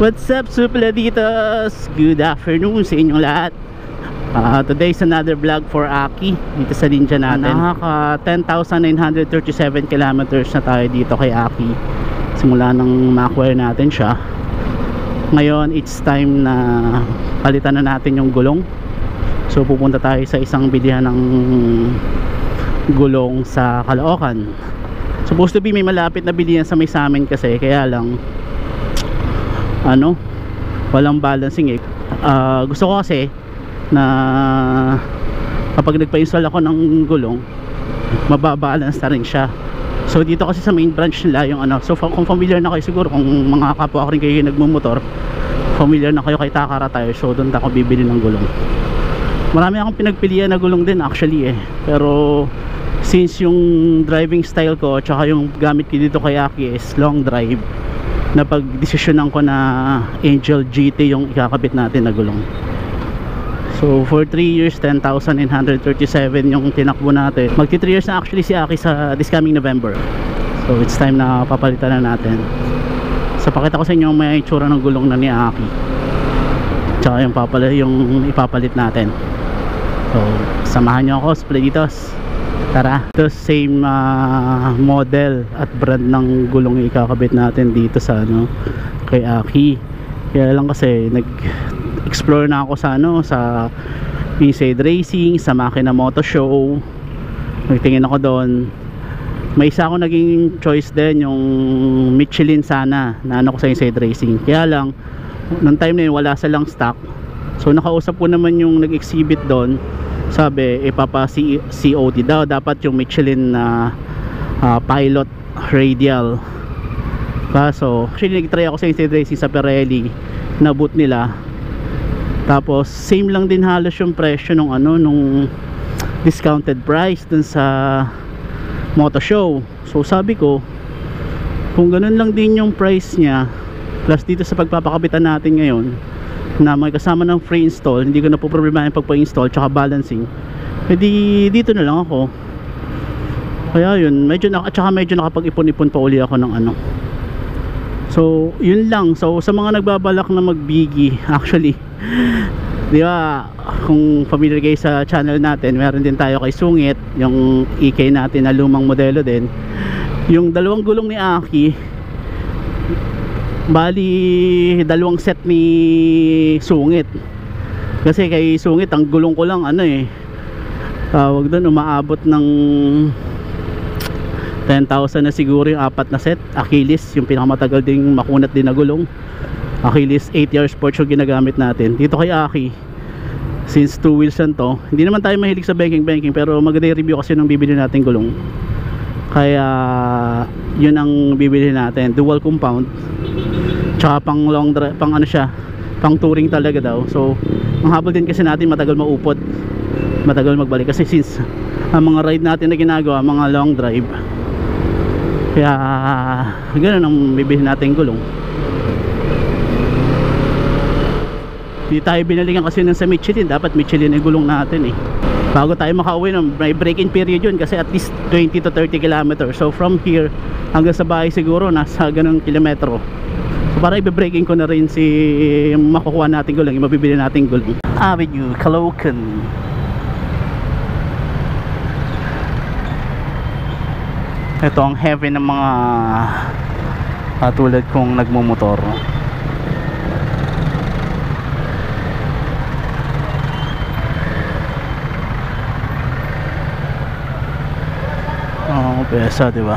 What's up, Supladitos? Good afternoon sa inyong lahat. Today's another vlog for Aki dito sa Ninja natin. Nakaka 10,937 kilometers na tayo dito kay Aki simula nang ma-acquire natin siya. Ngayon it's time na palitan na natin yung gulong. So pupunta tayo sa isang bilihan ng gulong sa Caloocan. Supposed to be may malapit na bilihan sa may samin kasi, kaya lang walang balancing eh. Gusto ko kasi na kapag nagpa-install ako ng gulong, mababalance na rin siya. So dito kasi sa main branch nila yung so kung familiar na kayo siguro, kung mga kapwa ko rin kayo nagmumotor, familiar na kayo kay Takara Tire. So doon ako bibili ng gulong. Marami akong pinagpilian na gulong din actually eh, pero since yung driving style ko tsaka yung gamit ko dito kay Aki is long drive, napag-desisyonan ko na Angel GT yung ikakabit natin na gulong. So for 3 years 10,937 yung tinakbo natin. Magti 3 years na actually si Aki sa this coming November. So it's time na papalitan na natin. So pakita ko sa inyo may itsura ng gulong na ni Aki, tsaka yung ipapalit natin. So samahan nyo ako, Spladitos. Tara. Ito same model at brand ng gulong yung ikakabit natin dito sa kay Aki. Kaya lang kasi nag-explore na ako sa Inside Racing, sa Makina Moto Show. Nagtingin ako doon. May isa ako naging choice din, yung Michelin sana na ko sa Inside Racing. Kaya lang nung time na yun wala silang stock. So nakausap ko naman yung nag-exhibit doon. Sabi COT daw dapat yung Michelin na Pilot Radial. Kaso actually nag-try ako sa Inside Racing sa Pirelli, nabut nila. Tapos same lang din halos yung presyo nung nung discounted price dun sa Moto Show. So sabi ko, kung ganun lang din yung price niya plus dito sa pagpapakabitan natin ngayon na may kasama ng free install, hindi ko na po problema yung pagpa-install tsaka balancing, edi dito na lang ako. Kaya yun, medyo nakapag-ipon-ipon pa uli ako ng so yun lang. So sa mga nagbabalak na magbigi, actually di ba kung familiar kayo sa channel natin, meron din tayo kay Sungit, yung EK natin na lumang modelo din. Yung dalawang gulong ni Aki, bali dalawang set ni Sungit. Kasi kay Sungit ang gulong ko lang tawag doon, umaabot ng 10,000 na siguro yung 4 na set. Achilles yung pinakamatagal ding makunat din na gulong. Achilles 8 years sports yung ginagamit natin. Dito kay Aki, since 2 wheels lang to, hindi naman tayo mahilig sa banking pero maganda yung review kasi nung bibili natin gulong. Kaya yun ang bibili natin, dual compound, tsaka pang long drive, pang touring talaga daw. So ang habol din kasi natin matagal maupot, matagal magbalik kasi since ang mga ride natin na ginagawa mga long drive. Kaya ganoon ang bibili natin gulong. Hindi tayo binalingan kasi sa Michelin, dapat Michelin ay gulong natin bago tayo makauwi. May break-in period yun kasi at least 20 to 30 kilometers. So from here hanggang sa bahay siguro nasa ganung kilometro. So para i-break-in ko na rin makukuha natin gulong, yung mabibili natin gulong. Avenue, Caloocan. Ito ang heaven ng mga tulad kong nagmumotor. Pesa, di ba?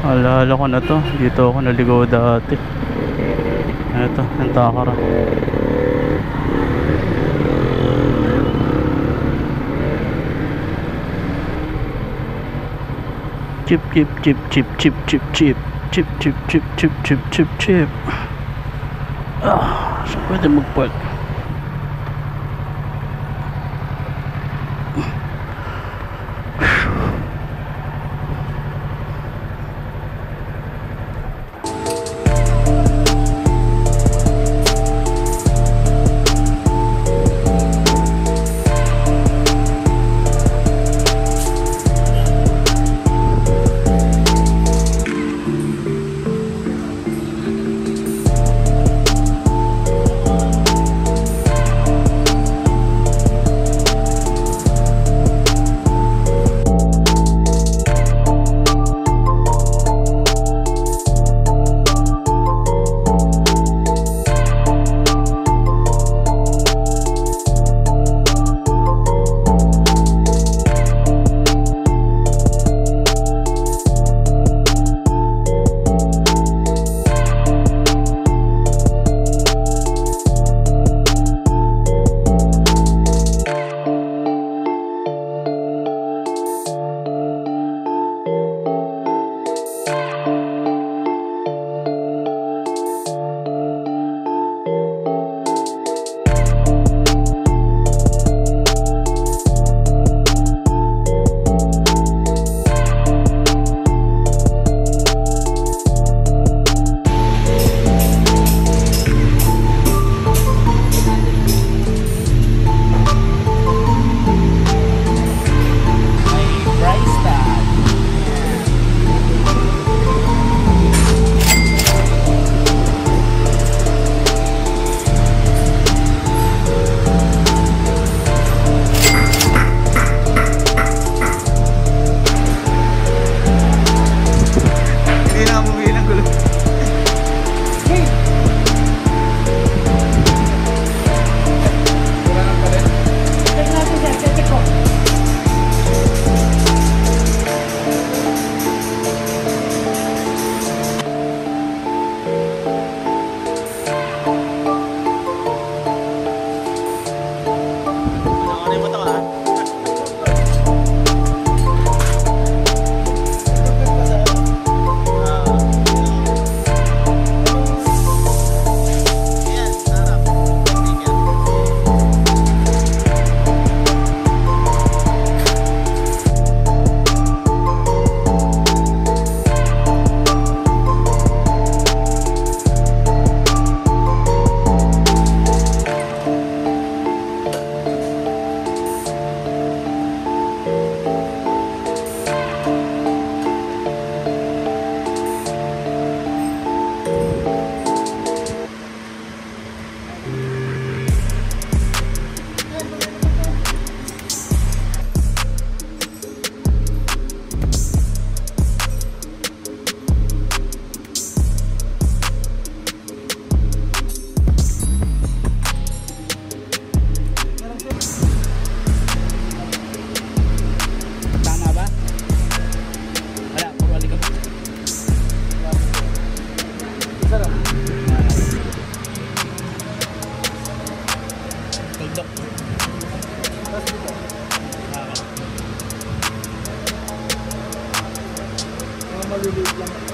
Alala ko na to, dito ako naligaw dati. Ito, ang Takara. Chip chip chip chip chip chip chip chip chip chip chip chip chip chip. So pwede mag-park. maliliit lang.